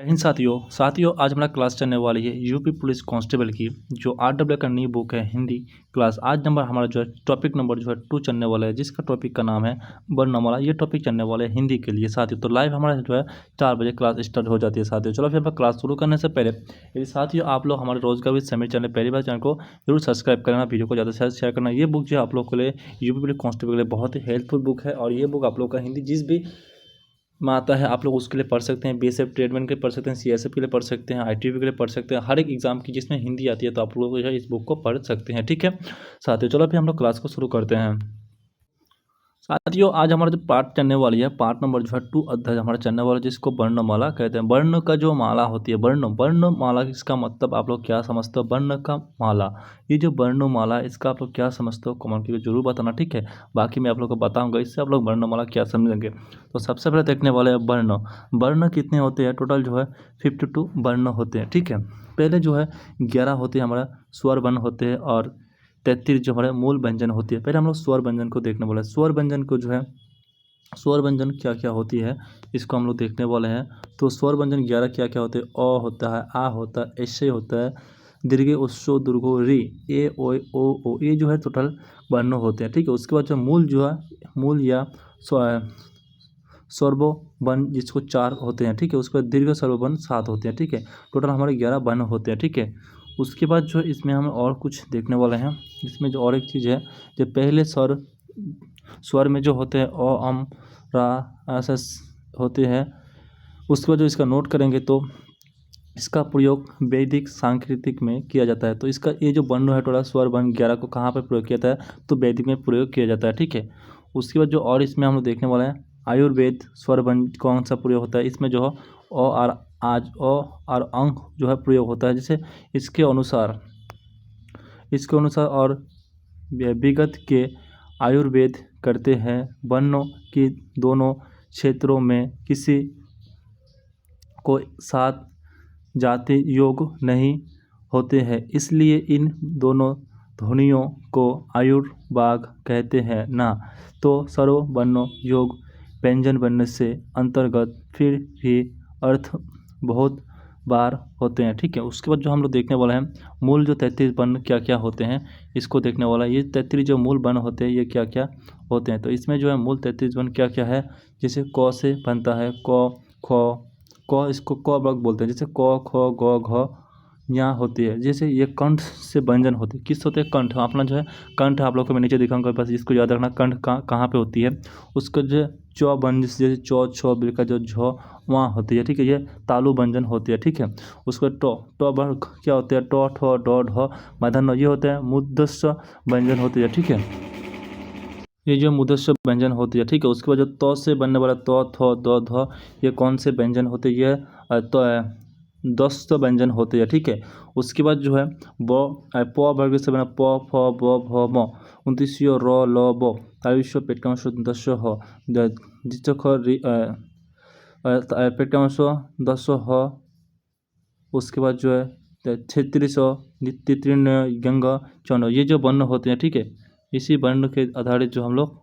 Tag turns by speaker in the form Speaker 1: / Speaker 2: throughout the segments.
Speaker 1: जय हिंद साथियों आज हमारा क्लास चलने वाली है यूपी पुलिस कांस्टेबल की जो RW का नई बुक है हिंदी क्लास। आज नंबर हमारा जो है टॉपिक नंबर जो है 2 चलने वाला है, जिसका टॉपिक का नाम है वर्णमाला। ये टॉपिक चलने वाला है हिंदी के लिए साथियों। तो लाइव हमारा जो है 4 बजे क्लास स्टार्ट हो जाती है साथियों। चलो फिर क्लास शुरू करने से पहले यदि साथियों आप लोग हमारे रोजगार विद समीर चैनल पहली बार चैनल को जरूर सब्सक्राइब करना, वीडियो को ज़्यादा से शेयर करना। ये बुक जो है आप लोग के लिए यूपी पुलिस कांस्टेबल के लिए बहुत ही हेल्पफुल बुक है और ये बुक आप लोग का हिंदी जिस भी में आता है आप लोग उसके लिए पढ़ सकते हैं। BSF ट्रेडमैन के लिए पढ़ सकते हैं, CSF के लिए पढ़ सकते हैं, ITV के लिए पढ़ सकते हैं। हर एक एग्जाम की जिसमें हिंदी आती है तो आप लोग जो है इस बुक को पढ़ सकते हैं। ठीक है साथियों, चलो अभी हम लोग क्लास को शुरू करते हैं। साथियों आज हमारा जो पार्ट चलने वाली है, पार्ट नंबर जो है 2 अध्याय हमारा चलने वाला है, जिसको वर्णमाला कहते हैं। वर्ण का जो माला होती है, वर्णमाला, इसका मतलब आप लोग क्या समझते हो? वर्ण का माला, ये जो वर्णमाला है इसका आप लोग क्या समझते हो? कमेंट करके जरूर बताना। ठीक है, बाकी मैं आप लोग को बताऊंगा इससे आप लोग वर्णमाला क्या समझेंगे। तो सबसे पहले देखने वाले हैं वर्ण कितने होते हैं। टोटल जो है 52 वर्ण होते हैं। ठीक है, पहले जो है 11 होते हैं हमारा स्वर वर्ण होते हैं और 33 जो हमारे मूल व्यंजन होती है। पहले हम लोग स्वर व्यंजन को देखने वाले हैं। स्वर व्यंजन को जो है स्वर व्यंजन क्या क्या होती है इसको हम लोग देखने वाले हैं। तो स्वर व्यंजन 11 क्या क्या होते हैं? अ होता है, आ होता है, ऐसे होता है, दीर्घ, उस्सो, दुर्घो, री, ए, ओ, ये जो है टोटल वर्ण होते हैं। ठीक है, उसके बाद जो मूल जो है मूल या सर्वो वर्ण जिसको 4 होते हैं। ठीक है, उसके बाद दीर्घ सर्व वर्ण 7 होते हैं। ठीक है, टोटल हमारे 11 वर्ण होते हैं। ठीक है, उसके बाद जो इसमें हम और कुछ देखने वाले हैं। इसमें जो और एक चीज़ है, जो पहले स्वर में जो होते हैं अ, अम, रा, ऐसा होते हैं। उसके बाद जो इसका नोट करेंगे तो इसका प्रयोग वैदिक सांस्कृतिक में किया जाता है। तो इसका ये जो वर्ण है टोटल स्वर वर्ण 11 को कहाँ पर प्रयोग किया जाता है? तो वैदिक में प्रयोग किया जाता है। ठीक है, उसके बाद जो और इसमें हम लोग देखने वाले हैं, आयुर्वेद स्वर वर्ण कौन सा प्रयोग होता है? इसमें जो है अ और अंग जो है प्रयोग होता है। जैसे इसके अनुसार और विगत के आयुर्वेद करते हैं वर्णों की दोनों क्षेत्रों में किसी को साथ जाते योग नहीं होते हैं, इसलिए इन दोनों ध्वनियों को आयुर्वाग कहते हैं ना। तो सर्व वर्ण योग व्यंजन वर्ण से अंतर्गत फिर भी अर्थ बहुत बार होते हैं। ठीक है, उसके बाद जो हम लोग देखने वाले हैं मूल जो 33 वर्ण क्या क्या होते हैं इसको देखने वाला है। ये 33 जो मूल वर्ण होते हैं ये क्या क्या होते हैं? तो इसमें जो है मूल 33 वर्ण क्या क्या है? जैसे क से बनता है क, ख, क, इसको क वर्ग बोलते हैं। जैसे क, ख, ग, घ यहाँ होती है। जैसे ये कंठ से व्यंजन होते हैं। किस होते हैं? कंठ। अपना जो है कंठ आप लोग को मैं नीचे दिखाऊंगा, बस इसको याद रखना कंठ कहाँ पे होती है। उसका जो चौ व्यंजन जैसे चौ, छ, बिल का जो झ वहाँ होती है। ठीक है, ये तालु व्यंजन होती है। ठीक है, उसका टो वर्ग क्या होते हैं? टो, ठो, डो, ढ, मध्य, ये होते हैं मुद्दस्य व्यंजन होती है। ठीक है, ये जो मुदस्सर व्यंजन होती है। ठीक है, उसके बाद जो त से बनने वाला त, थ, द, ध, ये कौन से व्यंजन होते हैं? ये तो दस्त व्यंजन होते हैं। ठीक है, उसके बाद जो है प वर्ग से बना प, फ, ब, भ, म, 29 र, ल, ब, 23 पेटकांश 10 ह, जिचख पेटकांश 10 ह। उसके बाद जो है 36 तृतीय गंग चौन, ये जो वर्ण होते हैं। ठीक है, इसी वर्ण के आधारित जो हम लोग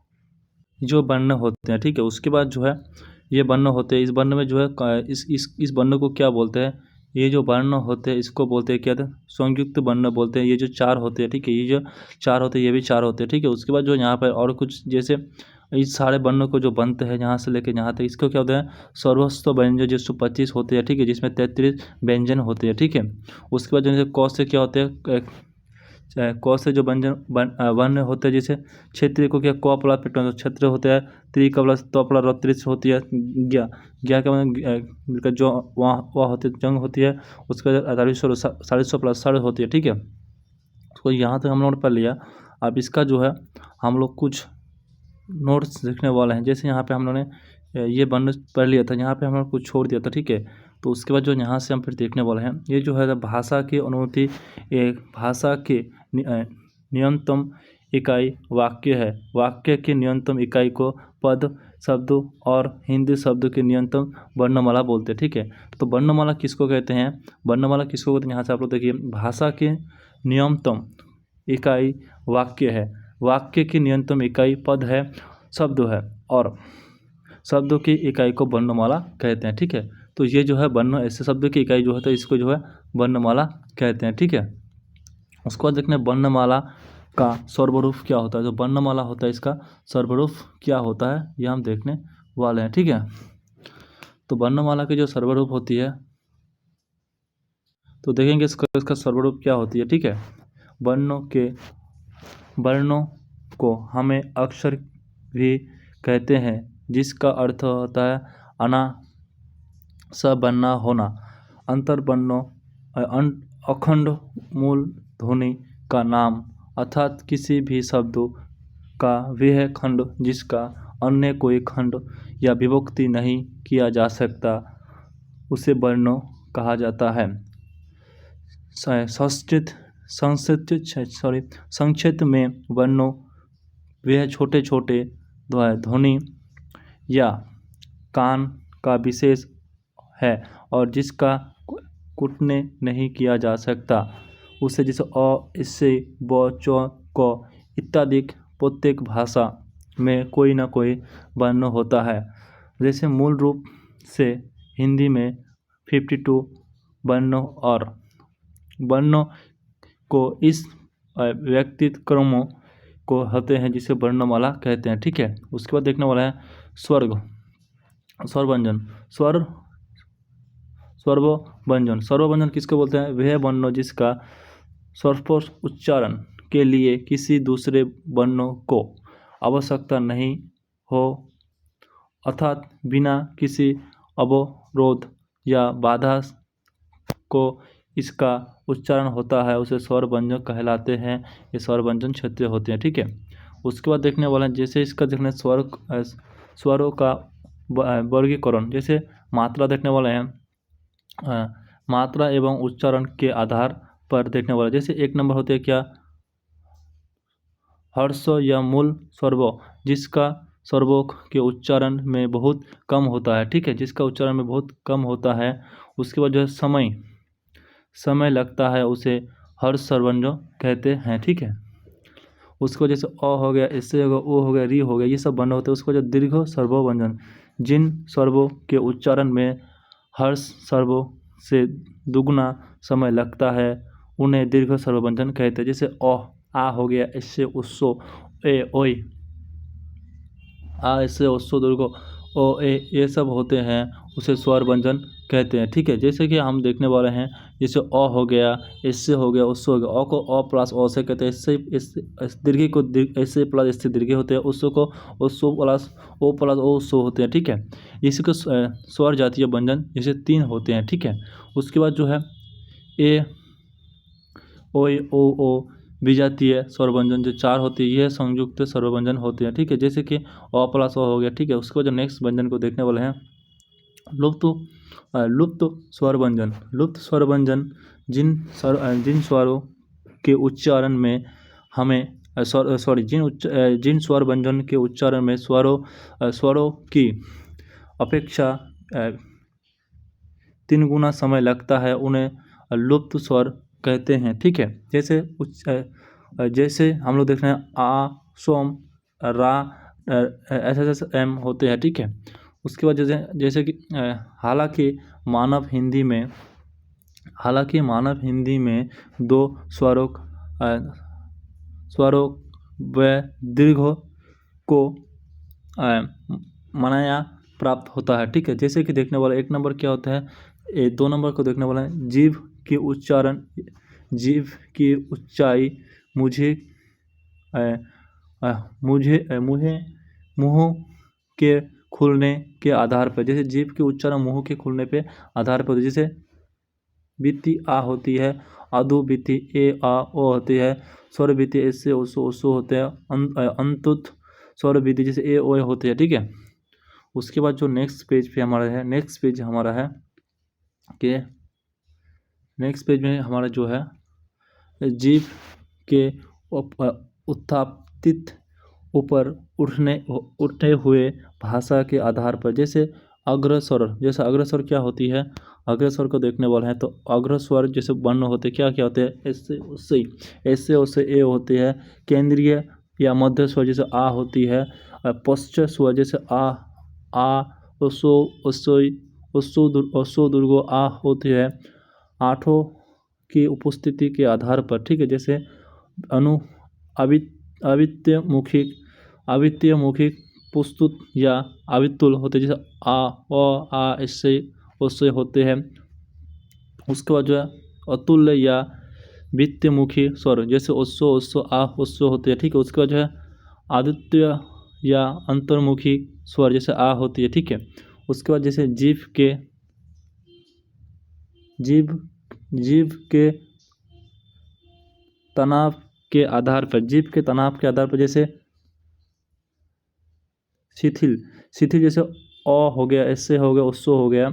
Speaker 1: जो वर्ण होते हैं। ठीक है, उसके बाद जो है ये वर्ण होते हैं। इस वर्ण में जो है इस वर्ण को क्या बोलते हैं? ये जो वर्ण होते हैं इसको बोलते हैं क्या? संयुक्त वर्ण बोलते हैं। ये जो 4 होते हैं, ठीक है, ये जो 4 होते हैं ये भी 4 होते हैं। ठीक है, उसके बाद जो यहाँ पर और कुछ जैसे इस सारे वर्ण को जो बनते हैं यहाँ से लेकर यहाँ तक, इसको क्या होता है? सर्वस्व व्यंजन जो 125 होते हैं। ठीक है, जिसमें 33 व्यंजन होते हैं। ठीक है, उसके बाद जैसे क से क्या होते हैं? क से जो व्यंजन वर्ण होते हैं, जैसे क्षेत्रीय को क्या क प्लस पेटकांश क्षेत्र होता है, त्री का प्लस त प्लस रत्रिश होती है, ज्ञा का मतलब जो वहाँ वह होती है जंग होती है, उसका 4800 प्लस सड़ होती है। ठीक है, तो यहाँ तक हम लोगों ने पढ़ लिया। अब इसका जो है हम लोग कुछ नोट्स देखने वाले हैं। जैसे यहाँ पे हम लोगों ने ये वर्ण पढ़ लिया था, यहाँ पे हम लोग कुछ छोड़ दिया था। ठीक है, तो उसके बाद जो यहाँ से हम फिर देखने वाले हैं, ये जो है भाषा की अनुमति, एक भाषा के न्यूनतम इकाई वाक्य है। वाक्य की न्यूनतम इकाई को पद, शब्द और हिंदी शब्द की न्यूनतम वर्णमाला बोलते हैं। ठीक है, तो वर्णमाला किसको कहते हैं? वर्णमाला किसको कहते हैं? यहाँ से आप लोग देखिए, भाषा की न्यूनतम इकाई वाक्य है, वाक्य की न्यूनतम इकाई पद है, शब्द है और शब्दों की इकाई को वर्णमाला कहते हैं। ठीक है, तो ये जो है वर्ण, ऐसे शब्द की इकाई जो होता है इसको जो है वर्णमाला कहते हैं। ठीक है, उसको देखने वर्णमाला का स्वररूप क्या होता है। जो वर्णमाला होता है इसका स्वररूप क्या होता है ये हम देखने वाले हैं। ठीक है, तो वर्णमाला की जो स्वररूप होती है तो देखेंगे इसका स्वररूप क्या होती है। ठीक है, वर्णों को हमें अक्षर भी कहते हैं, जिसका अर्थ होता है अना स बनना होना, अंतर वर्णों अखंड मूल ध्वनि का नाम, अर्थात किसी भी शब्द का वह खंड जिसका अन्य कोई खंड या विभक्ति नहीं किया जा सकता उसे वर्ण कहा जाता है। संक्षिप्त में वर्णों वह छोटे छोटे ध्वनि या कान का विशेष है और जिसका कुटने नहीं किया जा सकता उसे, जैसे अ, इससे, ब, च, क इत्यादि प्रत्येक भाषा में कोई ना कोई वर्ण होता है। जैसे मूल रूप से हिंदी में 52 वर्णों और वर्णों को इस व्यक्तिगत क्रमों को होते हैं जिसे वर्णमाला कहते हैं। ठीक है, उसके बाद देखने वाला है स्वरव्यंजन। स्वरव्यंजन किसको बोलते हैं? वह वर्ण जिसका स्पष्ट उच्चारण के लिए किसी दूसरे वर्णों को आवश्यकता नहीं हो, अर्थात बिना किसी अवरोध या बाधा को इसका उच्चारण होता है, उसे स्वरव्यंजन कहलाते हैं। ये स्वरव्यंजन क्षेत्रीय होते हैं। ठीक है, उसके बाद देखने वाला जैसे इसका देखने स्वरों का वर्गीकरण। जैसे मात्रा देखने वाले हैं, मात्रा एवं उच्चारण के आधार पर देखने वाला। जैसे एक नंबर होते हैं क्या? हर्ष या मूल स्वरों, जिसका स्वरों के उच्चारण में बहुत कम होता है। ठीक है, जिसका उच्चारण में बहुत कम होता है। उसके बाद जो है समय लगता है, उसे हर्ष स्वरव्यंजन कहते हैं। ठीक है, उसको जैसे अ हो गया, इससे हो गया, ओ हो गया, री हो गया, ये सब वर्ण होते हैं। उसको जो दीर्घ स्वरव्यंजन, जिन स्वरों के उच्चारण में हर्ष स्वरों से दुगुना समय लगता है उन्हें दीर्घ स्वरव्यंजन कहते हैं। जैसे अ, आ हो गया, इससे उस्सो, ए, ओई, आ, इससे उस्सो, दीर्घ, ओ, ए, ये सब होते हैं, उसे स्वर व्यंजन कहते हैं। ठीक है, जैसे कि हम देखने वाले हैं, जैसे अ हो गया, इससे हो गया, उससे हो गया। अ को अ प्लस अ से कहते हैं। इससे दीर्घ को ऐसे प्लस इससे दीर्घ होते हैं। उससे को उस्सो प्लस ओ उस्सो होते हैं। ठीक है, इसी को स्वर जातीय व्यंजन जैसे 3 होते हैं। ठीक है, उसके बाद जो है ए, ओई, ओ विजातीय स्वरव्यंजन जो 4 होती है, यह संयुक्त स्वरव्यंजन होते हैं। ठीक है, जैसे कि अ प्लस अ हो गया। ठीक है, उसके बाद जो नेक्स्ट व्यंजन को देखने वाले हैं लुप्त स्वरव्यंजन। लुप्त स्वरव्यंजन जिन स्वरों के उच्चारण में हमें जिन स्वर व्यंजन के उच्चारण में स्वरों की अपेक्षा 3 गुना समय लगता है उन्हें लुप्त स्वर कहते हैं। ठीक है, जैसे हम लोग देख रहे हैं आ, सोम, रा, एस एम होते हैं। ठीक है, उसके बाद जैसे कि हालांकि मानव हिंदी में 2 स्वरों व दीर्घ को मनाया प्राप्त होता है। ठीक है, जैसे कि देखने वाला 1 नंबर क्या होता है, 2 नंबर को देखने वाला है जीभ की ऊंचाई मुंह के खुलने के आधार पर। जैसे जीभ की उच्चारण मुंह के खुलने पे आधार पर, जैसे बीती आ होती है, अधु बीती ए, आ, ओ होती है, स्वर बीती ऐसे ओसो होते हैं, अंतुत स्वर बीती जैसे ए, ओ होते हैं। ठीक है, उसके बाद जो नेक्स्ट पेज में हमारा जो है जीभ के उत्थापित ऊपर उठने हुए भाषा के आधार पर। जैसे अग्रस्वर क्या होती है? अग्रस्वर को देखने वाले हैं तो अग्रस्वर जैसे वर्ण होते क्या होते हैं? ऐसे उससे ए होते हैं। केंद्रीय या मध्य स्वर जैसे आ होती है। पश्च स्वर जैसे आ, ओसो, ओसोई, ओसो दुर्गो आ होती है आठों की उपस्थिति के आधार पर, ठीक है। जैसे अनु अवित्य मुखी पुस्तुत या अवितुल होते, जैसे आ अ आ इससे उससे होते हैं। उसके बाद जो है अतुल्य या वित्तमुखी स्वर, जैसे ओस्सो ओस्सो आ ओस्सो होते हैं, ठीक है। उसके बाद जो है आदित्य या अंतर्मुखी स्वर, जैसे आ होती है, ठीक है। उसके बाद जैसे जीव के तनाव के आधार पर, जैसे शिथिल जैसे अ हो गया, इससे हो गया ओस्सो हो गया,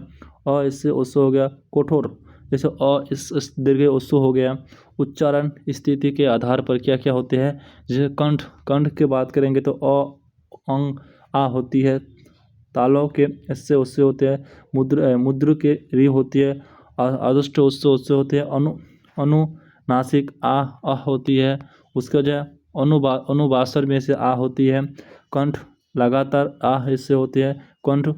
Speaker 1: अ इससे ओस्सो हो गया। कठोर जैसे अ इस दीर्घ ओस्सो हो गया। उच्चारण स्थिति के आधार पर क्या क्या होते हैं, जैसे कंठ के बात करेंगे तो अ अंग आ होती है। तालों के इससे उससे होते हैं। मुद्र के री होती है। आदुष्ट उससे उससे होते हैं। अनुनासिक आ होती है। उसका जो है अनुबासर में से आ होती है। कंठ लगातार आ इससे होती है। कंठ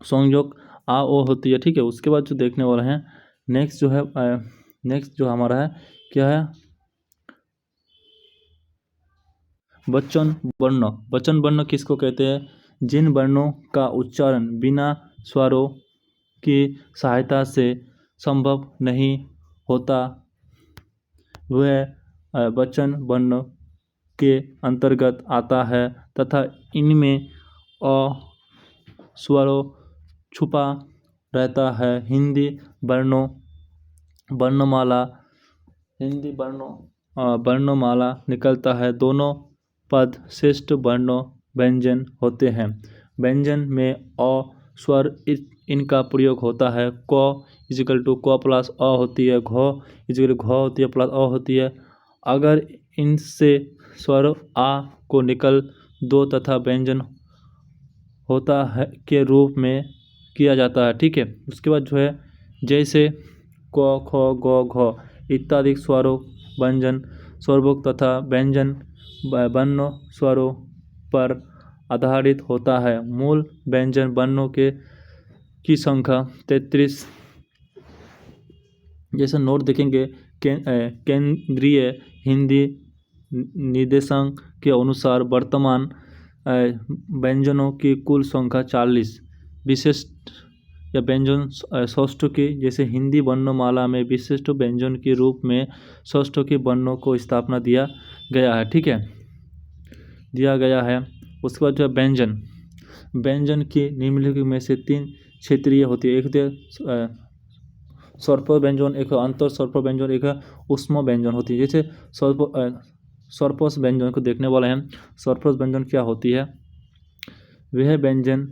Speaker 1: संयोग आ ओ होती है, ठीक है। उसके बाद जो देखने वाले हैं नेक्स्ट जो हमारा है क्या है, वचन वर्ण किसको कहते हैं, जिन वर्णों का उच्चारण बिना स्वरों की सहायता से संभव नहीं होता वह वचन वर्ण के अंतर्गत आता है तथा इनमें अ स्वरों छुपा रहता है। हिंदी वर्णमाला निकलता है। दोनों पद श्रेष्ठ वर्णों व्यंजन होते हैं। व्यंजन में अ स्वर इनका प्रयोग होता है। क इजिकल टू क प्लस अ होती है। घ इजिकल घ होती है प्लस अ होती है। अगर इनसे स्वर आ को निकल दो तथा व्यंजन होता है के रूप में किया जाता है, ठीक है। उसके बाद जो है जैसे क ख ग घ इत्यादि स्वरों व्यंजन स्वरभुक तथा व्यंजन वर्ण स्वरों पर आधारित होता है। मूल व्यंजन वर्णों की संख्या 33। जैसे नोट देखेंगे केंद्रीय हिंदी निर्देशांक के अनुसार वर्तमान व्यंजनों की कुल संख्या 40। विशिष्ट या व्यंजन षष्ठ की, जैसे हिंदी वर्णमाला में विशिष्ट व्यंजन के रूप में षष्ठ के वर्णों को स्थापना दिया गया है, ठीक है, दिया गया है। उसके बाद जो है व्यंजन की निम्नलिखित में से 3 क्षेत्रीय होती है। एक होती है सर्प व्यंजन, एक अंतर सर्प व्यंजन, एक उष्म व्यंजन होती है। जैसे सर्पस व्यंजन को देखने वाले हैं। सर्पस व्यंजन क्या होती है, वह व्यंजन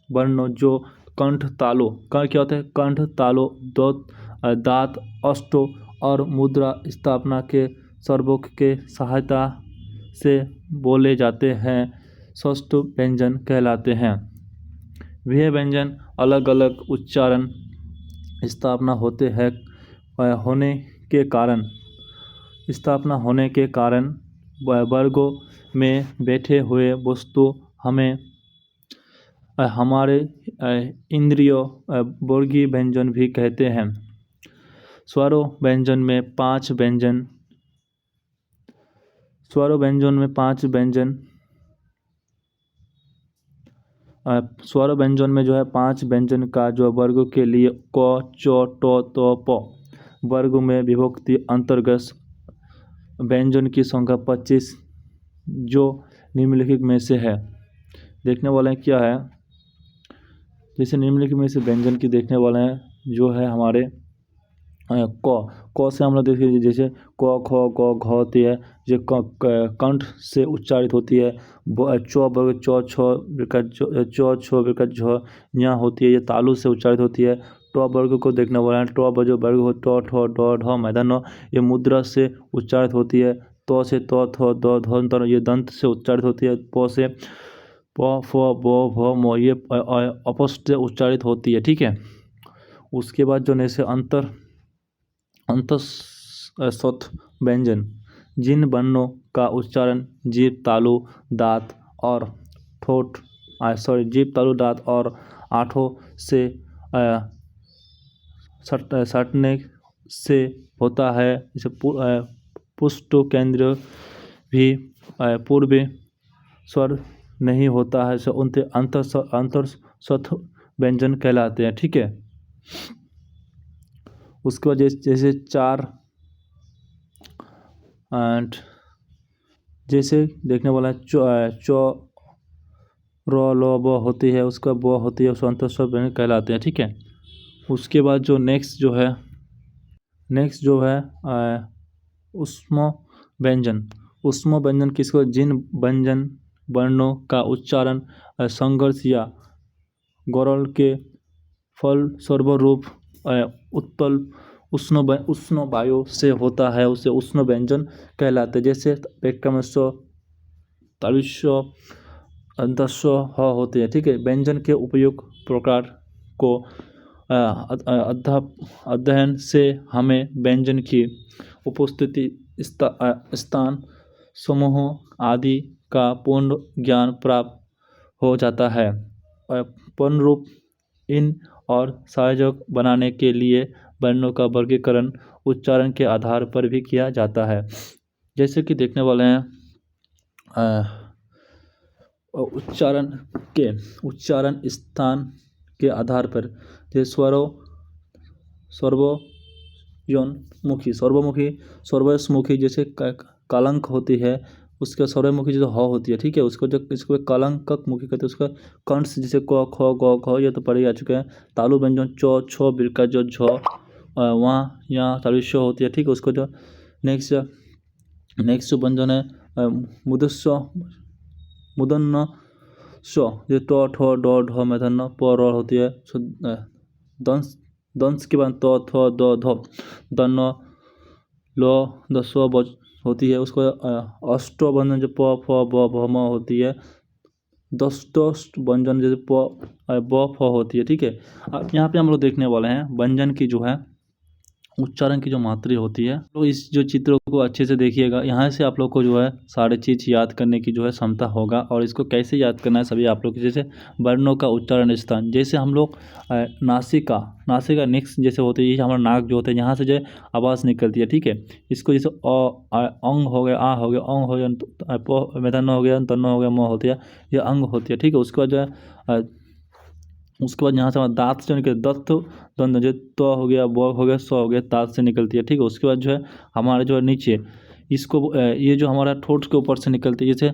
Speaker 1: वर्ण जो कंठ तालों का क्या होता है, कंठ तालों दांत अष्टो और मुद्रा स्थापना के स्वरभुक के सहायता से बोले जाते हैं, षष्ठ व्यंजन कहलाते हैं। वह व्यंजन अलग अलग उच्चारण स्थापना होने के कारण वर्गों में बैठे हुए वस्तु हमारे इंद्रियों वर्गीय व्यंजन भी कहते हैं। स्वरों व्यंजन में 5 व्यंजन स्वरों व्यंजन में जो है 5 व्यंजन का जो वर्ग के लिए क च ट त प वर्ग में विभक्ति अंतर्गत व्यंजन की संख्या 25 जो निम्नलिखित में से है। देखने वाले हैं क्या है, जैसे निम्नलिखित में से व्यंजन की देखने वाले हैं जो है हमारे क से हम लोग देखिए, जैसे क ख ग घ होती है जो कंठ से उच्चारित होती है। च वर्ग च छ विकट झ ञ होती है, ये तालु से उच्चारित होती है। ट वर्ग को देखने वाला है, ट वर्ग हो ट ठ ड ढ मैदान, ये मुद्रा से उच्चारित होती है। त से त थ द ध ये दंत से उच्चारित होती है। प से प फ ब भ म ये अपस्ट से उच्चारित होती है, ठीक है। उसके बाद जो जैसे अंतःस्वथ व्यंजन, जिन वर्णों का उच्चारण जीभ तालु दांत और आठों से सटने से होता है। जैसे पुष्ट केंद्र भी पूर्व स्वर नहीं होता है, सो उनके अंतर सथ व्यंजन कहलाते हैं। ठीक है। उसके बाद जैसे चार एंड जैसे देखने वाला चो रो लो ब होती है, उसका ब होती है, अंतर स्वर व्यंजन कहलाते हैं। ठीक है। उसके बाद जो नेक्स्ट जो है उष्म व्यंजन। उष्म व्यंजन किसको, जिन व्यंजन वर्णों का उच्चारण संघर्ष या गौरल के फल स्वरूप उत्पल उष्ण वायु से होता है, उसे उष्ण व्यंजन कहलाते हैं। जैसे पेक्कमस्व तालुष्य अंतस्व ह होते हैं। ठीक है। व्यंजन के उपयोग प्रकार को अध्ययन से हमें व्यंजन की उपस्थिति, स्थान, समूह आदि का पूर्ण ज्ञान प्राप्त हो जाता है। पूर्ण रूप इन और संयोजक बनाने के लिए वर्णों का वर्गीकरण उच्चारण के आधार पर भी किया जाता है। जैसे कि देखने वाले हैं उच्चारण स्थान के आधार पर, जैसे सर्वयमुखी जैसे कालंक होती है, उसका सर्वयमुखी जो ह होती है। ठीक है। इसको कालंकक मुखी कहते हैं। उसका कंठ जैसे क ख ग घ, ये तो पढ़े आ चुके हैं। तालु व्यंजन च छ बिरका जो झ वहाँ यहाँ तालुष्य होती है। ठीक है। उसको जो नेक्स्ट व्यंजन है मुदन्न स्व, जो ट ठ ड ढ मूर्धन्य प र होती है। दंश के बाद त थ द ध दन्न ल दस्व ब होती है। उसको अष्ट व्यंजन जो प फ ब भ म होती है। दष्ट व्यंजन जैसे ब फ होती है। ठीक है। अब यहाँ पे हम लोग देखने वाले हैं व्यंजन की जो है उच्चारण की जो मात्रा होती है। तो इस जो चित्रों को अच्छे से देखिएगा, यहाँ से आप लोग को जो है सारे चीज़ याद करने की जो है क्षमता होगा। और इसको कैसे याद करना है सभी आप लोग, जैसे वर्णों का उच्चारण स्थान, जैसे हम लोग नासिका नेक्स्ट जैसे होती है, ये हमारा नाक जो होता है, यहाँ से जो है आवाज़ निकलती है। ठीक है। इसको जैसे अंग हो गया, आ हो गया, अंग हो गया, प मेधन्न हो गया, तन्न हो गया, म होती है, ये अंग होती है। ठीक है। उसके बाद जो है उसके बाद यहाँ से हमारा दांत से निकल दत्त द्वंद्व, जो त हो गया, ब हो गया, स हो गया, दांत से निकलती है। ठीक है। उसके बाद जो है हमारे जो है नीचे इसको ये जो हमारा ठोठ के ऊपर से निकलती है, जैसे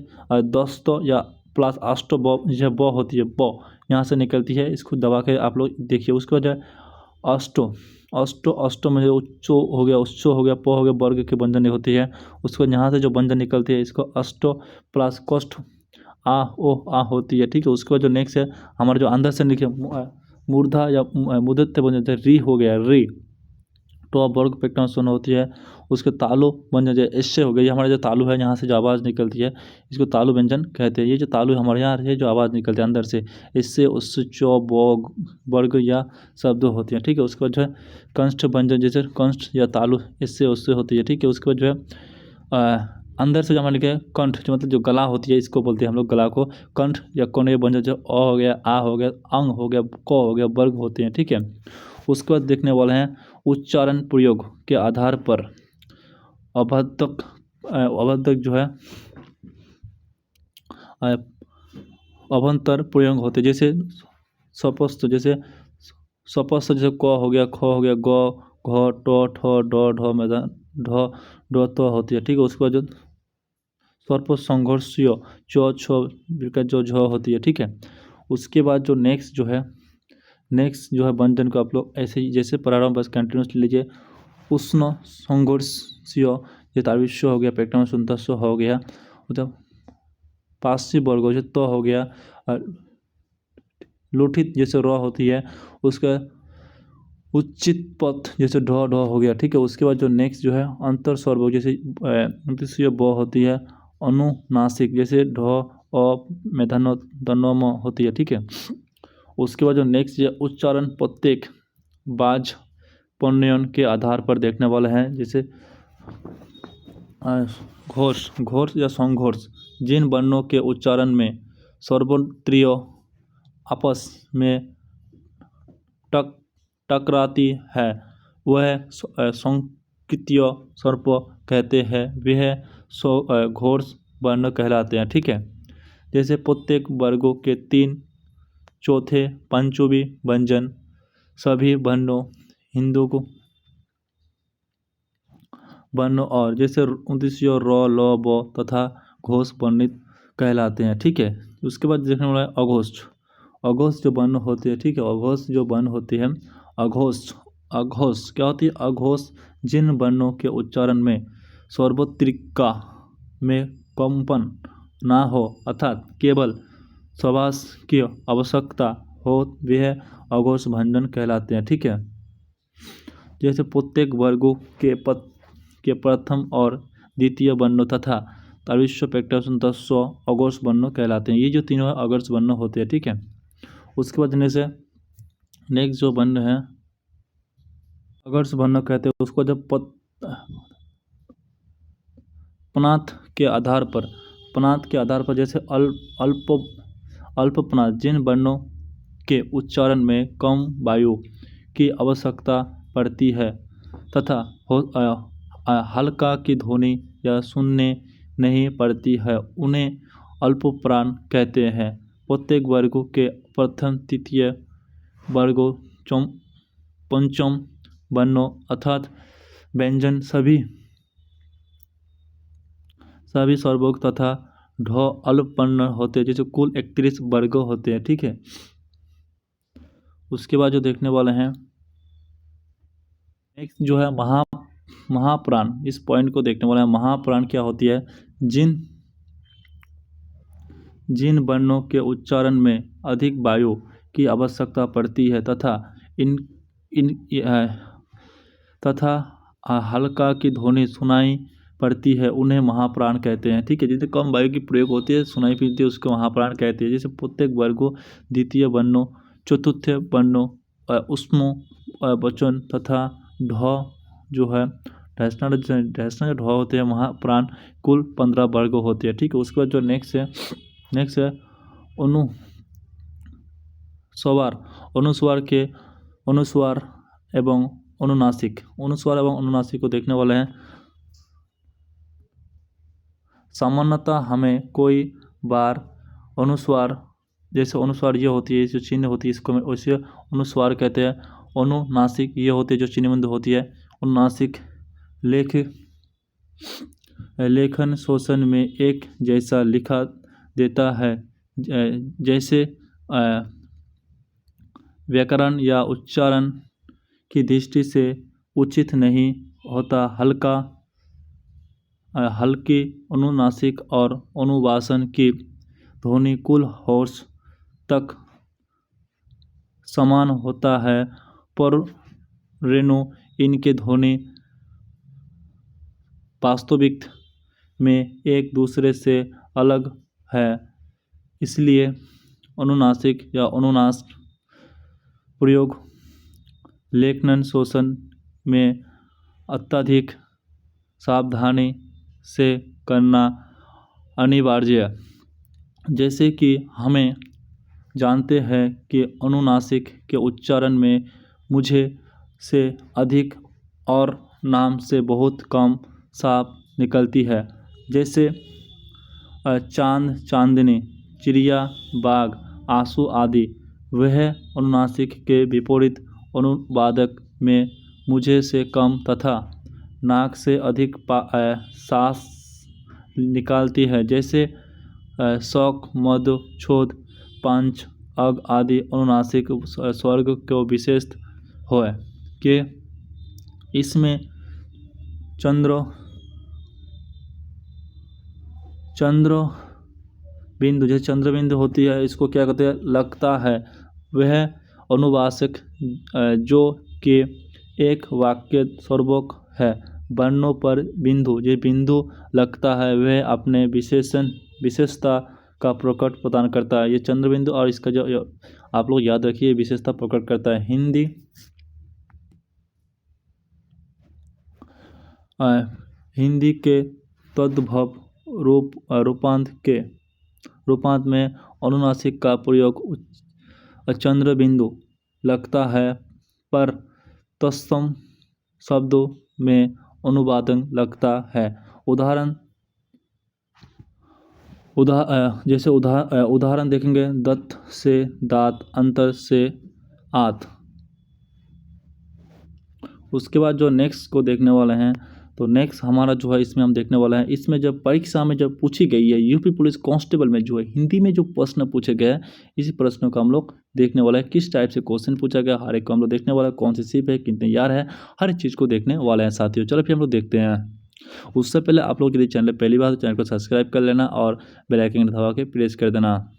Speaker 1: दस्त या प्लस अष्ट ब, जैसे ब होती है, ब यहाँ से निकलती है। इसको दबा के आप लोग देखिए। उसके बाद जो है अष्ट में जो उच्चो हो गया, उच्चो हो गया, प हो गया, वर्ग के व्यंजन होती है। उसके बाद यहाँ से जो व्यंजन निकलती है, इसको अष्ट प्लस कष्ट आ ओ आ होती है। ठीक है। उसके बाद जो नेक्स्ट है हमारे जो अंदर से लिखे मूर्धा या मुदत्त बन जाते हैं, री हो गया, री तो वर्ग पेक्टन सुन होती है। उसके तालु बन जाए, इससे हो गया, ये हमारा जो तालु है, यहाँ से जो आवाज़ निकलती है, इसको तालु व्यंजन कहते हैं। ये जो तालु हमारे यहाँ है, जो आवाज़ निकलती है अंदर से, इससे उससे चौ बोग वर्ग या शब्द होती है। ठीक है। उसके बाद जो है कंष्ठ व्यंजन, जैसे कंष्ठ या तालु, इससे उससे होती है। ठीक है। उसके बाद जो है अंदर से जो हमारे लिखे कंठ, जो मतलब जो गला होती है, इसको बोलते हैं हम लोग गला को कंठ या कोने व्यंजन, जो अ हो गया, आ हो गया, अंग हो गया, क हो गया, वर्ग होते हैं। ठीक है। उसके बाद देखने वाले हैं उच्चारण प्रयोग के आधार पर अवधक जो है अभंतर प्रयोग होते, जैसे सपस्त, जैसे क हो गया, ख हो गया, ग घ ट ठ ड ढ मैदान ढ ड त होती है। ठीक है। उसके बाद जो सर्प संघर्षीय च छ का जो झ होती है। ठीक है। उसके बाद जो नेक्स्ट जो है व्यंजन को आप लोग ऐसे ही जैसे प्रारंभ बस कंटिन्यूस लीजिए। उष्ण संघर्षीय, ये तालुष्य हो गया, पेक्टम सुंदस्व हो गया, मतलब पार्श्व वर्ग हो, तो हो गया, लोठित जैसे र होती है, उसका उचित पथ जैसे ढ ढ हो गया। ठीक है। उसके बाद जो नेक्स्ट जो है अंतर स्वर, जैसे ब होती है, अनुनासिक जैसे ढ अ मेधनो दनो म होती है। ठीक है। उसके बाद जो नेक्स्ट है उच्चारण प्रत्येक बाज पन्नयन के आधार पर देखने वाले हैं, जैसे घोष या संघोष, जिन वर्णों के उच्चारण में सर्वत्रीय आपस में टकराती है वह संकेतीय सर्प कहते हैं, वह घोष वर्ण कहलाते हैं। ठीक है, जैसे प्रत्येक वर्गों के 3 चौथे पंचमी व्यंजन सभी वर्णों हिंदू को वर्ण और जैसे 29 र ल ब तथा घोष वर्णित कहलाते हैं। ठीक है, उसके बाद देखने वाला है अघोष। अघोष जो वर्ण होते हैं, ठीक है, अघोष जो वर्ण होते हैं, अघोष क्या होती है? अघोष जिन वर्णों के उच्चारण में सार्वत्रिका में कंपन ना हो अर्थात केवल श्वास की आवश्यकता हो, वह अघोष व्यंजन कहलाते हैं। ठीक है, जैसे प्रत्येक वर्गों के प्रथम और द्वितीय वर्णों तथा तालव्य पेक्टस अघोष वर्णों कहलाते हैं। ये जो तीनों अघोष वर्ण होते हैं। ठीक है, उसके बाद जैसे नेक्स्ट जो वर्ण है अघोष वर्ण कहते हैं उसको जब पनाथ के आधार पर जैसे अल्पपनाथ जिन वर्णों के उच्चारण में कम वायु की आवश्यकता पड़ती है तथा हल्का की ध्वनि या सुनने नहीं पड़ती है, उन्हें अल्पप्राण कहते हैं। प्रत्येक वर्गों के प्रथम तृतीय वर्गों पंचम वर्णों अर्थात व्यंजन सभी सर्वोक्त तथा ढ अल्पवर्ण होते हैं, जैसे कुल 31 वर्ग होते हैं। ठीक है, उसके बाद जो देखने वाले हैं नेक्स्ट जो है महाप्राण। इस पॉइंट को देखने वाला है। महाप्राण क्या होती है? जिन वर्णों के उच्चारण में अधिक वायु की आवश्यकता पड़ती है तथा हल्का की ध्वनि सुनाई पड़ती है, उन्हें महाप्राण कहते हैं। ठीक है, जितने कम वायु की प्रयोग होती है, सुनाई पड़ती है, उसको महाप्राण कहते हैं। जैसे प्रत्येक वर्गों द्वितीय वर्णों चतुर्थ वर्णों उष्म वचन तथा ढ जो है ढ ढ होते हैं महाप्राण कुल 15 वर्ग होते हैं। ठीक है, उसके बाद जो नेक्स्ट है अनुस्वार एवं अनुनासिक को देखने वाले हैं। सामान्यतः हमें कोई बार अनुस्वार जैसे अनुस्वार ये होती है, जो चिन्ह होती है, इसको वैसे अनुस्वार कहते हैं। अनुनासिक ये होते हैं जो चिन्हबंद होती है। अनुनासिक लेखन शोषण में एक जैसा लिखा देता है, जैसे व्याकरण या उच्चारण की दृष्टि से उचित नहीं होता। हल्की अनुनासिक और अनुवासन की ध्वनि कुल होश तक समान होता है, पर रेणु इनके ध्वनि वास्तविक में एक दूसरे से अलग है, इसलिए अनुनासिक या अनुनास प्रयोग लेखन शोषण में अत्यधिक सावधानी से करना अनिवार्य है। जैसे कि हमें जानते हैं कि अनुनासिक के उच्चारण में मुझे से अधिक और नाम से बहुत कम साफ निकलती है, जैसे चांद, चांदनी, चिड़िया, बाघ, आंसू आदि। वह अनुनासिक के विपरीत अनुवादक में मुझे से कम तथा नाक से अधिक सांस निकालती है, जैसे शौक, मद, छोद, पंच, अग आदि। अनुनासिक स्वर्ग को विशेष है कि इसमें चंद्र बिंदु होती है, इसको क्या कहते हैं? लगता है वह अनुवासक जो कि एक वाक्य सर्वोक है। वर्णों पर बिंदु लगता है, वह अपने विशेषता का प्रकट प्रदान करता है। ये चंद्र बिंदु और इसका जो आप लोग याद रखिए विशेषता प्रकट करता है। हिंदी के तद्भव रूपांत में अनुनासिक का प्रयोग चंद्र बिंदु लगता है, पर तत्सम शब्दों में अनुवादन लगता है। उदाहरण जैसे उदाहरण देखेंगे, दत्त से दांत, अंतर से आत। उसके बाद जो नेक्स्ट को देखने वाले हैं, तो नेक्स्ट हमारा जो है इसमें हम देखने वाला है, इसमें जब परीक्षा में जब पूछी गई है यूपी पुलिस कांस्टेबल में जो है हिंदी में जो प्रश्न पूछे गए हैं, इसी प्रश्नों का हम लोग देखने वाला है, किस टाइप से क्वेश्चन पूछा गया, हर एक को हम लोग देखने वाला है, कौन सी शिप है, कितने यार है, हर एक चीज़ को देखने वाले हैं साथियों। चलो फिर हम लोग देखते हैं। उससे पहले आप लोग यदि चैनल पहली बार तो चैनल को सब्सक्राइब कर लेना और बेल आइकन दबा के प्रेस कर देना।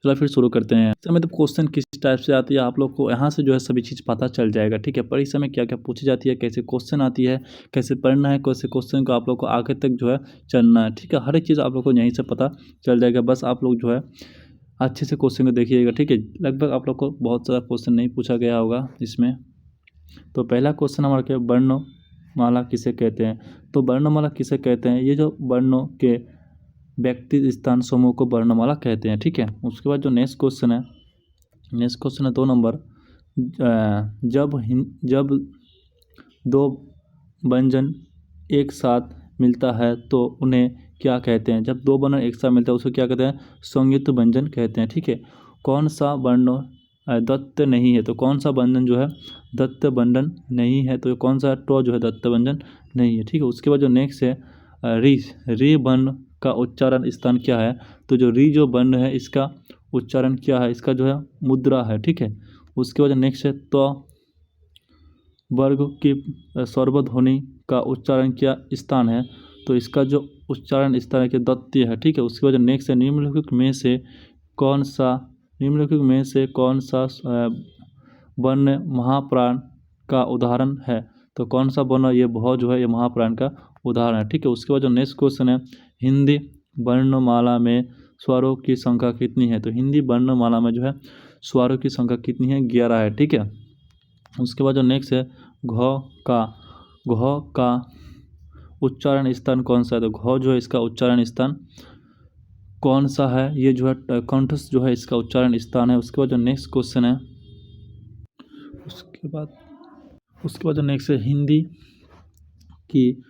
Speaker 1: चलो फिर शुरू करते हैं। इसमें तो क्वेश्चन किस टाइप से आती है आप लोग को यहाँ से जो है सभी चीज़ पता चल जाएगा, ठीक है। परीक्षा में क्या क्या पूछी जाती है, कैसे क्वेश्चन आती है, कैसे पढ़ना है, कैसे क्वेश्चन को आप लोग को आगे तक जो है चलना है, ठीक है। हर एक चीज़ आप लोग को यहीं से पता चल जाएगा। बस आप लोग जो है अच्छे से क्वेश्चन को देखिएगा, ठीक है। लगभग आप लोग को बहुत सारा क्वेश्चन नहीं पूछा गया होगा इसमें। तो पहला क्वेश्चन हमारा क्या, वर्णमाला किसे कहते हैं। तो वर्णमाला किसे कहते हैं, ये जो वर्णों के व्यक्ति स्थान समूह को वर्णमाला कहते हैं, ठीक है। उसके बाद जो नेक्स्ट क्वेश्चन है, 2 नंबर, जब दो व्यंजन एक साथ मिलता है तो उन्हें क्या कहते हैं। जब दो वर्ण एक साथ मिलता है उसको क्या कहते हैं, संयुक्त व्यंजन कहते हैं, ठीक है। कौन सा वर्ण दत्त नहीं है, तो कौन सा व्यंजन जो है दत्त व्यंजन नहीं है, तो कौन सा टो जो है दत्त व्यंजन नहीं है, ठीक है। उसके बाद जो नेक्स्ट है, री वर्ण का उच्चारण स्थान क्या है। तो जो री जो वर्ण है इसका उच्चारण क्या है, इसका जो है मुद्रा है, ठीक है। उसके बाद नेक्स्ट है, तो वर्ग की सर्वध्वनि का उच्चारण क्या स्थान है। तो इसका जो उच्चारण स्थान है कि दत्तीय है, ठीक है। उसके बाद नेक्स्ट है, निम्नलिखित में से कौन सा वर्ण महाप्राण का उदाहरण है। तो कौन सा वर्ण ये भौ जो है ये महाप्राण का उदाहरण है, ठीक है। उसके बाद जो नेक्स्ट क्वेश्चन है, हिंदी वर्णमाला में स्वरों की संख्या कितनी है। तो हिंदी वर्णमाला में जो है स्वरों की संख्या कितनी है, 11 है, ठीक है। उसके बाद जो नेक्स्ट है, घ का उच्चारण स्थान कौन सा है। तो घ जो है इसका उच्चारण स्थान कौन सा है, ये जो है कंठस्थ जो है इसका उच्चारण स्थान है। उसके बाद जो नेक्स्ट क्वेश्चन है, उसके बाद जो नेक्स्ट है, हिंदी की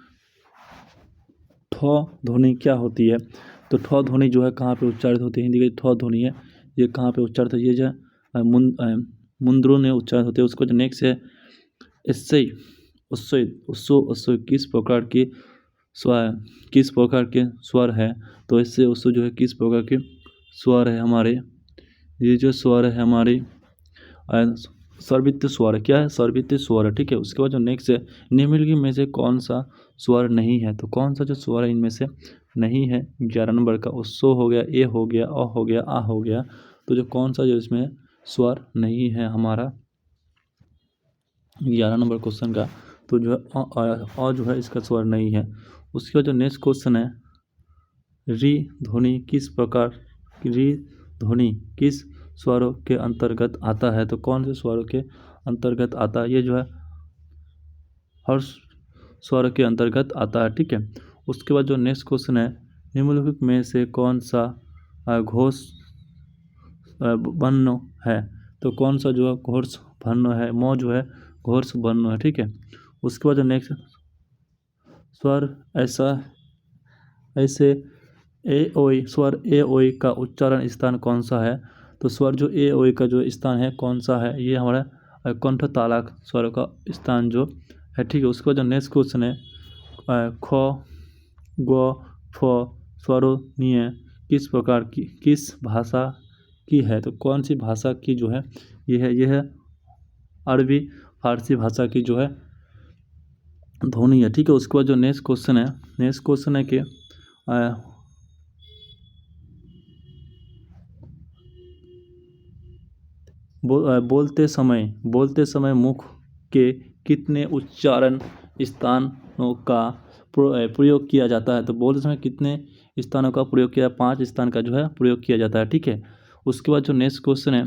Speaker 1: ठो ध्वनि क्या होती है। तो ठो ध्वनि जो है कहाँ पे उच्चारित होती है, हिंदी की ठो ध्वनि है ये कहाँ पे उच्चारित है, ये जो है मुंद्रों ने उच्चारित होते हैं। उसको जो नेक्स्ट है, इससे उससे किस प्रकार के स्वर है। तो इससे उससे जो है किस प्रकार के स्वर है हमारे, ये जो स्वर है हमारी सर्ववित्त स्वर, क्या है, सर्ववित्त स्वर है, ठीक है। उसके बाद जो नेक्स्ट है, निम्नलिखित में से कौन सा स्वर नहीं है। तो कौन सा जो स्वर है इनमें से नहीं है, 11 नंबर का, सो हो गया, ए हो गया, अ हो गया, आ हो गया। तो जो कौन सा जो इसमें स्वर नहीं है हमारा 11 नंबर क्वेश्चन का, तो जो है अ जो है इसका स्वर नहीं है। उसके बाद जो नेक्स्ट क्वेश्चन है, री ध्वनि किस स्वरों के अंतर्गत आता है। तो कौन से स्वरों के अंतर्गत आता है, ये जो है हर्ष स्वर के अंतर्गत आता है, ठीक है। उसके बाद जो नेक्स्ट क्वेश्चन है, निम्नलिखित में से कौन सा घोष वर्ण है। तो कौन सा जो है घोष वर्ण है, मौ जो है घोष वर्ण है, ठीक है। उसके बाद जो नेक्स्ट स्वर ऐसे स्वर ए ओई का उच्चारण स्थान कौन सा है। तो स्वर जो ए ओई का जो स्थान है कौन सा है, ये हमारा कंठ तालक स्वर का स्थान जो है, ठीक है। उसके बाद जो नेक्स्ट क्वेश्चन है, ख ग फ स्वरों किस भाषा की है। तो कौन सी भाषा की जो है ये है अरबी फारसी भाषा की जो है ध्वनि है, ठीक है। उसके बाद जो नेक्स्ट क्वेश्चन है कि बोलते समय मुख के कितने उच्चारण स्थानों का प्रयोग किया जाता है। तो बोलते समय कितने स्थानों का प्रयोग किया, 5 स्थान का जो है प्रयोग किया जाता है, ठीक है। उसके बाद जो नेक्स्ट क्वेश्चन है,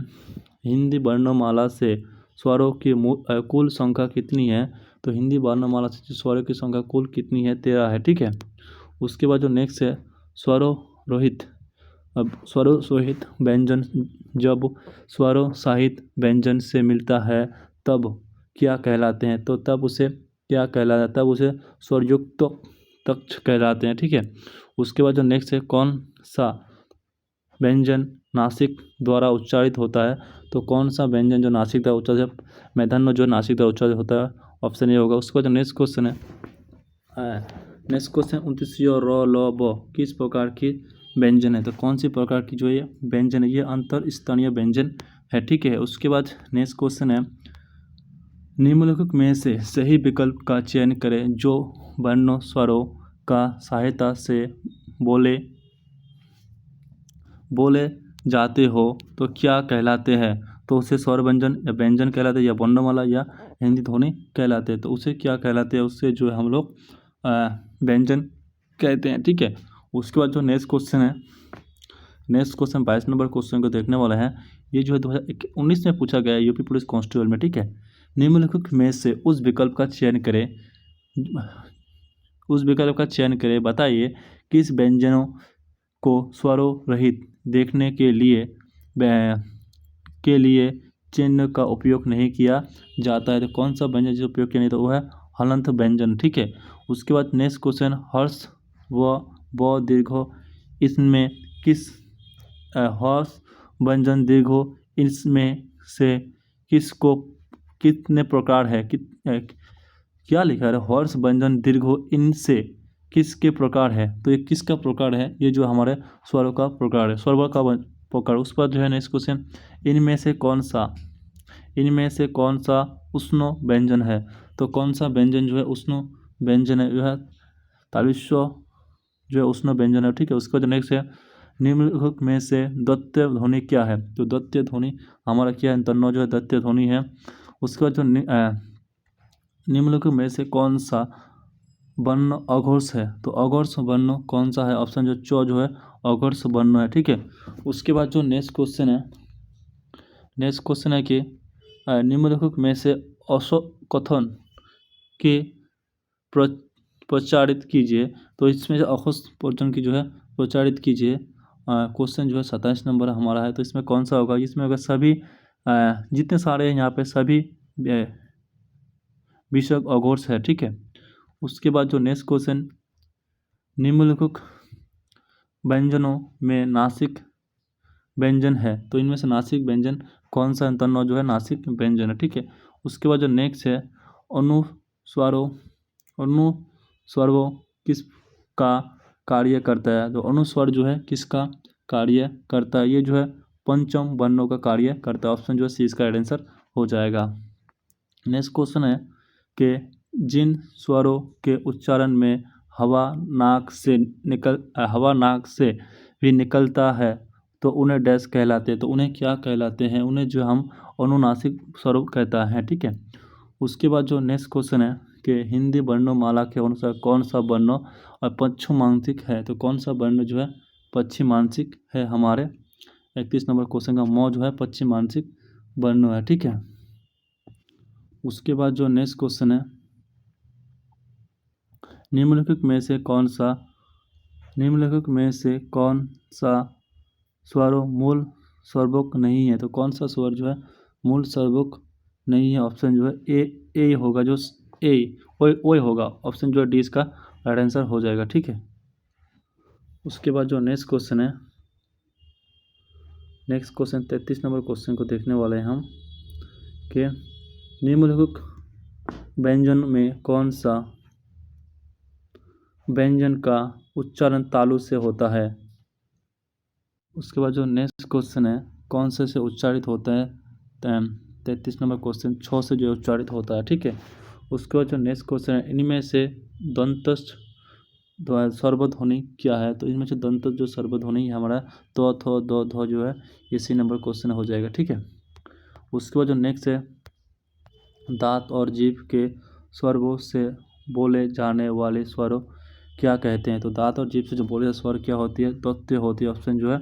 Speaker 1: हिंदी वर्णमाला से स्वरों की कुल संख्या कितनी है। तो हिंदी वर्णमाला से स्वरों की संख्या कुल कितनी है, 13 है, ठीक है। उसके बाद जो नेक्स्ट है, स्वरों रोहित अब स्वरों सहित व्यंजन जब स्वरों सहित व्यंजन से मिलता है तब क्या कहलाते हैं? तो तब उसे क्या कहलाता है? तब उसे स्वरयुक्त तक्ष कहलाते हैं। ठीक है। उसके बाद जो नेक्स्ट है, कौन सा व्यंजन नासिक द्वारा उच्चारित होता है? तो कौन सा व्यंजन जो नासिक द्वारा उच्चारित, मैदान जो नासिक द्वारा उच्चारित होता है, ऑप्शन ए होगा। उसके बाद जो नेक्स्ट क्वेश्चन है, नेक्स्ट क्वेश्चन 29 र ल ब किस प्रकार की व्यंजन है? तो कौन सी प्रकार की जो ये व्यंजन है, ये अंतर स्तरीय व्यंजन है। ठीक है। उसके बाद नेक्स्ट क्वेश्चन है, निम्नलिखित में से सही विकल्प का चयन करें जो वर्णों स्वरों का सहायता से बोले जाते हो तो क्या कहलाते हैं? तो उसे स्वर व्यंजन या व्यंजन कहलाते हैं, या वर्णमाला या हिंदी ध्वनि कहलाते हैं। तो उसे क्या कहलाते हैं? उससे जो है हम लोग व्यंजन कहते हैं। ठीक है। उसके बाद जो नेक्स्ट क्वेश्चन है, नेक्स्ट क्वेश्चन 22 नंबर क्वेश्चन को देखने वाला है। ये जो है 2019 में पूछा गया है यूपी पुलिस कांस्टेबल में। ठीक है। निम्नलिखित में से उस विकल्प का चयन करें, बताइए किस व्यंजनों को स्वरों रहित देखने के लिए चिन्ह का उपयोग नहीं किया जाता है? तो कौन सा व्यंजन जिसका उपयोग किया नहीं, तो वो है हलंत व्यंजन। ठीक है। उसके बाद नेक्स्ट क्वेश्चन, हर्ष व दीर्घ इसमें किस हर्ष व्यंजन दीर्घ इसमें से किसको कितने प्रकार है? क्या लिखा है? हर्ष व्यंजन दीर्घ इनसे किसके प्रकार है? तो ये किसका प्रकार है? ये जो हमारे स्वरों का प्रकार है, स्वर का प्रकार। उस पर जो है नेक्स्ट क्वेश्चन, इनमें से कौन सा उष्ण व्यंजन है? तो कौन सा व्यंजन जो है उष्ण व्यंजन है? जो है तालुष्य जो है उष्ण व्यंजन है। ठीक है। उसका जो नेक्स्ट है, निम्नलिखित में से द्वितीय ध्वनि क्या है? तो द्वितीय ध्वनि हमारा क्या है? तन्नो जो है द्वितीय ध्वनि है। उसके बाद जो निम्नलिखित में से कौन सा वर्ण अघोष है? तो अघोष वर्ण कौन सा है? ऑप्शन जो जो है अघोष वर्ण है। ठीक है। उसके बाद जो नेक्स्ट क्वेश्चन है कि निम्नलिखित में से अशोकथन के प्रचारित कीजिए। तो इसमें अशोकथन की जो है प्रचारित कीजिए, क्वेश्चन जो है 27 नंबर हमारा है। तो इसमें कौन सा होगा? इसमें होगा सभी जितने सारे हैं यहाँ पे सभी विषय अघोष है। ठीक है। उसके बाद जो नेक्स्ट क्वेश्चन, निम्नलिखित व्यंजनों में नासिक व्यंजन है, तो इनमें से नासिक व्यंजन कौन सा तन्नो जो है नासिक व्यंजन है। ठीक है। उसके बाद जो नेक्स्ट है, अनुस्वारों किस का कार्य करता है? तो अनुस्वार जो है किसका कार्य करता है? ये जो है पंचम वर्णों का कार्य करता है। ऑप्शन जो है सी इसका आंसर हो जाएगा। नेक्स्ट क्वेश्चन है कि जिन स्वरों के उच्चारण में हवा नाक से भी निकलता है तो उन्हें डैश कहलाते हैं? तो उन्हें क्या कहलाते हैं? उन्हें जो हम अनुनासिक स्वर कहता है। ठीक है। उसके बाद जो नेक्स्ट क्वेश्चन है कि हिंदी वर्णमाला के अनुसार कौन सा वर्ण और पश्चिमांशिक है? तो कौन सा वर्ण जो है पश्चिमांशिक है? हमारे 31 नंबर क्वेश्चन का म जो है पश्चिमांशिक वर्ण है। ठीक है। उसके बाद जो नेक्स्ट क्वेश्चन है, निम्नलिखित में से कौन सा स्वर मूल स्वरबुक नहीं है? तो कौन सा स्वर जो है मूल स्वरबुक नहीं है? ऑप्शन जो है ए होगा, जो ओ होगा। ऑप्शन जो है डी इसका राइट आंसर हो जाएगा। ठीक है। उसके बाद जो नेक्स्ट क्वेश्चन है, नेक्स्ट क्वेश्चन 33 नंबर क्वेश्चन को देखने वाले हैं हम कि निम्नलिखित व्यंजन में कौन सा व्यंजन का उच्चारण तालु से होता है? उसके बाद जो नेक्स्ट क्वेश्चन है, कौन से उच्चारित होता है? 33 नंबर क्वेश्चन 6 से जो उच्चारित होता है। ठीक है। उसके बाद जो नेक्स्ट क्वेश्चन है, इनमें से दंतस्थ सर्वध्वनि क्या है? तो इनमें से दंतस्थ जो सर्वध्वनि हमारा तो थो दो धो जो है इसी नंबर क्वेश्चन हो जाएगा। ठीक है। उसके बाद जो नेक्स्ट है, दांत और जीभ के स्वरों से बोले जाने वाले स्वरों क्या कहते हैं? तो दांत और जीभ से जो बोले स्वर क्या होती है? तथ्य होती है। ऑप्शन जो है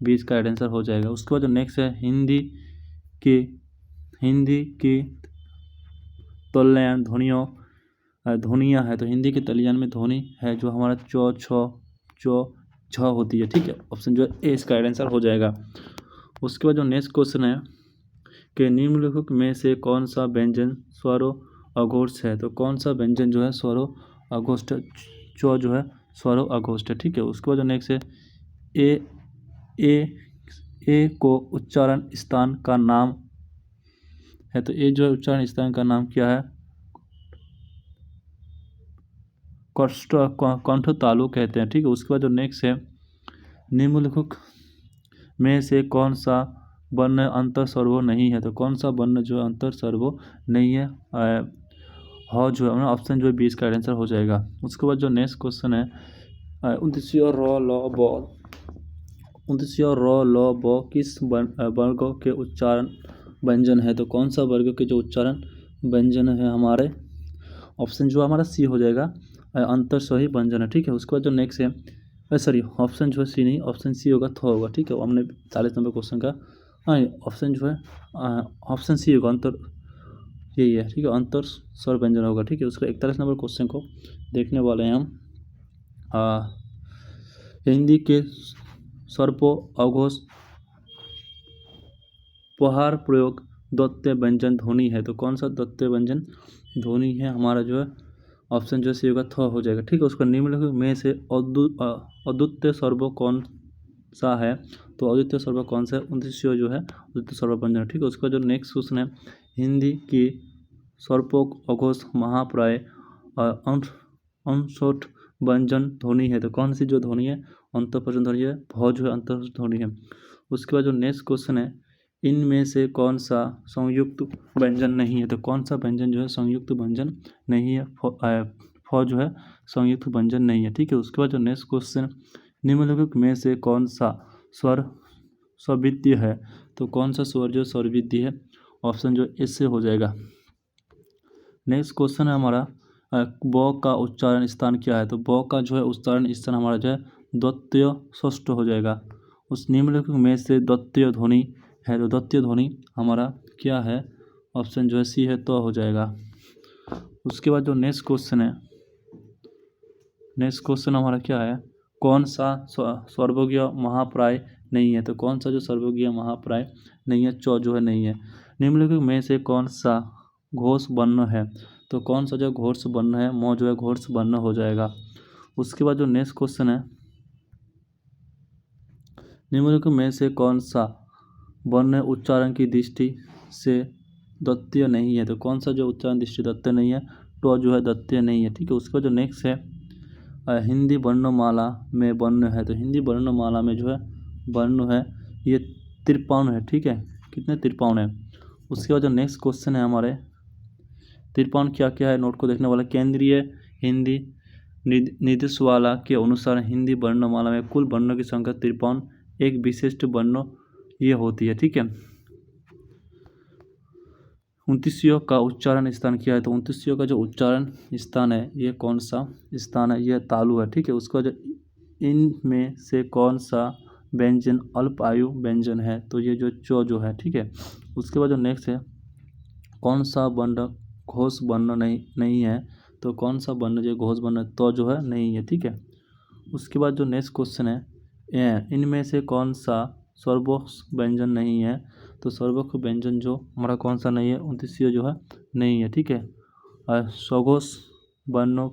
Speaker 1: 20 का आंसर हो जाएगा। उसके बाद जो नेक्स्ट है, हिंदी की तल्याण ध्वनियाँ है। तो हिंदी के तल्याण में ध्वनि है जो हमारा चो छो चो छ होती है, ठीक है। ऑप्शन जो है ए इसका राइट आंसर हो जाएगा। उसके बाद जो नेक्स्ट क्वेश्चन है कि निम्नलिखित में से कौन सा व्यंजन स्वरो अघोष है, तो कौन सा व्यंजन जो है स्वरो अघोष है, जो है स्वरो अघोष है, ठीक है। उसके बाद जो नेक्स्ट है ए ए ए को उच्चारण स्थान का नाम है, तो ए जो है उच्चारण स्थान का नाम क्या है, कंठ तालु कहते हैं, ठीक है। उसके बाद जो नेक्स्ट है निम्नलिखित में से कौन सा वर्ण अंतर सर्वो नहीं है, तो कौन सा वर्ण जो है अंतर सर्वो नहीं है, ह जो है ऑप्शन जो है 20 का आंसर हो जाएगा। उसके बाद जो नेक्स्ट क्वेश्चन है 29 किस वर्ग के उच्चारण व्यंजन है, तो कौन सा वर्ग के जो उच्चारण व्यंजन है हमारे, ऑप्शन जो हमारा सी हो जाएगा, अंतर सही व्यंजन है, ठीक है। उसके बाद जो नेक्स्ट है सॉरी ऑप्शन जो है सी नहीं, ऑप्शन सी होगा, थ होगा, ठीक है। हमने 40 नंबर क्वेश्चन का ऑप्शन जो है ऑप्शन सी होगा, अंतर यही है, ठीक है, अंतर स्वर व्यंजन होगा, ठीक है। उसका 41 नंबर क्वेश्चन को देखने वाले हैं हम। हिंदी के सर्पो अघोष पहार प्रयोग द्वितीय व्यंजन ध्वनि है, तो कौन सा द्वितीय व्यंजन ध्वनि है हमारा जो है, ऑप्शन जो सी होगा थ हो जाएगा, ठीक है। उसका निम्नलिखित में से अद्वितीय सर्वो कौन सा है, तो अद्वितीय सर्वो कौन सा है, 29 जो है अद्वितीय सर्वो व्यंजन, ठीक है। उसका जो नेक्स्ट क्वेश्चन है हिंदी की सर्पोक अघोष महाप्राय अंशोठ व्यंजन ध्वनि है, तो कौन सी जो ध्वनि है अंतःप्रचन ध्वनि है, भ जो है अंतःप्रचन ध्वनि है। उसके बाद जो नेक्स्ट क्वेश्चन है इनमें से कौन सा संयुक्त व्यंजन नहीं है, तो कौन सा व्यंजन जो है संयुक्त व्यंजन नहीं है, फ जो है संयुक्त व्यंजन नहीं है, ठीक है। उसके बाद जो नेक्स्ट क्वेश्चन निम्नलिखित में से कौन सा स्वर स्वर्विध्य है, तो कौन सा स्वर जो स्वर्विध्य है, ऑप्शन जो इससे हो जाएगा। नेक्स्ट क्वेश्चन है हमारा ब का उच्चारण स्थान क्या है, तो ब का जो है उच्चारण स्थान हमारा जो है द्वितीय षष्ठ हो जाएगा। उस निम्नलिखित में से द्वितीय ध्वनि है, तो द्वितीय ध्वनि हमारा क्या है, ऑप्शन जो है सी है, तो हो जाएगा। उसके बाद जो नेक्स्ट क्वेश्चन है नेक्स्ट क्वेश्चन हमारा क्या है, कौन सा सर्वज्ञ महाप्राय नहीं है, तो कौन सा जो सर्वज्ञ महाप्राय नहीं है, चौ जो है नहीं है। निम्नलिखित में से कौन सा घोष वर्ण है, तो कौन सा जो घोष वर्ण है, मो जो है घोष वर्ण हो जाएगा। उसके बाद जो नेक्स्ट क्वेश्चन है निम्नलिखित में से कौन सा वर्ण उच्चारण की दृष्टि से द्वितीय नहीं है, तो कौन सा जो उच्चारण दृष्टि द्वितीय नहीं है, तो जो है द्वितीय नहीं है, ठीक है। उसका जो नेक्स्ट है हिंदी वर्णमाला में वर्ण है, तो हिंदी वर्णमाला में जो है वर्ण है ये 53 है, ठीक है। कितने 53 है। उसके बाद जो नेक्स्ट क्वेश्चन है हमारे 53 क्या क्या है, नोट को देखने वाला। केंद्रीय हिंदी निदेशवाला के अनुसार हिंदी वर्णमाला में कुल वर्णों की संख्या 53 एक विशिष्ट वर्ण ये होती है, ठीक है। 29 का उच्चारण स्थान क्या है, तो 29 का जो उच्चारण स्थान है ये कौन सा स्थान है, यह तालु है, ठीक है। उसका जो इनमें से कौन सा व्यंजन अल्प आयु व्यंजन है, तो ये जो चो जो है, ठीक है। उसके बाद जो नेक्स्ट है कौन सा वर्ण घोष वर्ण नहीं है, तो कौन सा वर्ण जो घोष वर्ण तो जो है नहीं है, ठीक है। उसके बाद जो नेक्स्ट क्वेश्चन है इनमें से कौन सा सर्वोक्ष व्यंजन नहीं है, तो सर्वोक्ष व्यंजन जो हमारा कौन सा नहीं है, 29 जो है नहीं है, ठीक है। स्वघोष वर्ण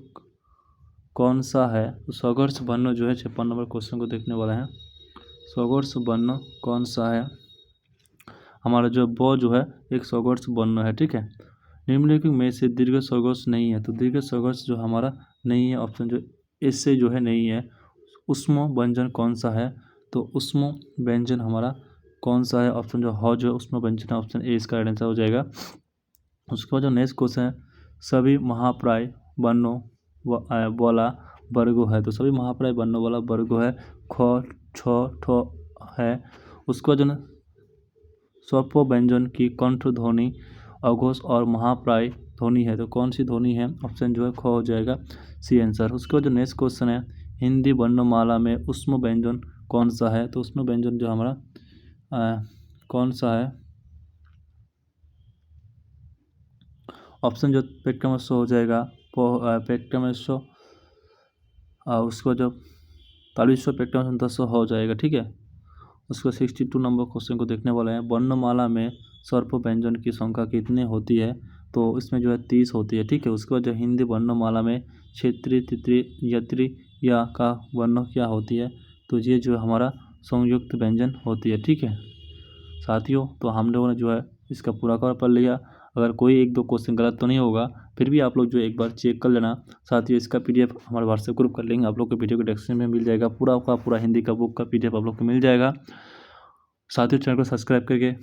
Speaker 1: कौन सा है, तो स्वघोष वर्ण जो है 56 नंबर क्वेश्चन को देखने वाला है। स्वघोष वर्ण कौन सा है हमारा जो ब जो है एक स्वघोष वर्ण है, ठीक है। निम्नलिखित में से दीर्घ स्वघोष नहीं है, तो दीर्घ स्वघोष जो हमारा नहीं है, ऑप्शन जो इससे जो है नहीं है। उष्म व्यंजन कौन सा है, तो उष्म व्यंजन हमारा कौन सा है, ऑप्शन जो ह जो है उष्म व्यंजन है, ऑप्शन ए इसका आंसर हो जाएगा। उसके बाद जो नेक्स्ट क्वेश्चन है सभी महाप्राय वर्णों वाला वर्गो है, तो सभी महाप्राय वर्णों वाला वर्गो है ख छ ठ है। उसके बाद जो स्वप व्यंजन की कंठ ध्वनि अघोष और महाप्राय ध्वनि है, तो कौन सी ध्वनि है, ऑप्शन जो है ख हो जाएगा, सी आंसर। उसके बाद जो नेक्स्ट क्वेश्चन है हिंदी वर्णमाला में उष्म व्यंजन कौन सा है, तो उष्म व्यंजन जो हमारा कौन सा है, ऑप्शन जो पेक्टमस्व हो जाएगा पेक्टमस्व। उसको जो 4500 पैक्टोरियल 1000 हो जाएगा, ठीक है। उसका 62 नंबर क्वेश्चन को देखने वाला है। वर्णमाला में सर्प व्यंजन की संख्या कितनी होती है? तो इसमें जो है 30 होती है, ठीक है। उसके बाद जो हिंदी वर्णमाला में क्षेत्रीय तित्री यत्री या का वर्ण क्या होती है? तो ये जो है हमारा संयुक्त व्यंजन होती है, ठीक है साथियों। तो हम लोगों ने जो है इसका पूरा कवर पढ़ लिया। अगर कोई एक दो क्वेश्चन गलत तो नहीं होगा, फिर भी आप लोग जो एक बार चेक कर लेना। साथियों इसका PDF हमारे व्हाट्सएप ग्रुप कर लेंगे, आप लोग को वीडियो के डिस्क्रिप्शन में मिल जाएगा। पूरा का पूरा हिंदी का बुक का PDF आप लोग को मिल जाएगा। साथियों चैनल को सब्सक्राइब करके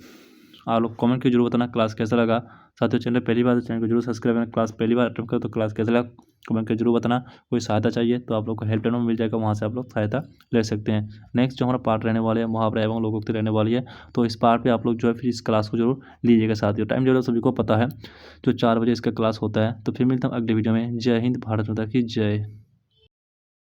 Speaker 1: आप लोग कमेंट के जरूर बताना क्लास कैसा लगा। साथियों चैनल पहली बार तो चैनल को जरूर सब्सक्राइब करना। क्लास पहली बार अटेंड करो तो क्लास कैसा लगा कमेंट के जरूर बताना। कोई सहायता चाहिए तो आप लोग को हेल्पलाइन में मिल जाएगा, वहाँ से आप लोग सहायता ले सकते हैं। नेक्स्ट जो हमारा पार्ट रहने वाले है मुहावरा एवं लोकोक्ति रहने वाली है, तो इस पार्ट पे आप लोग जो है फिर इस क्लास को जरूर लीजिएगा। साथियों टाइम जो है सभी को पता है, जो 4 बजे इसका क्लास होता है। तो फिर मिलता हूँ अगले वीडियो में। जय हिंद, भारत माता की जय।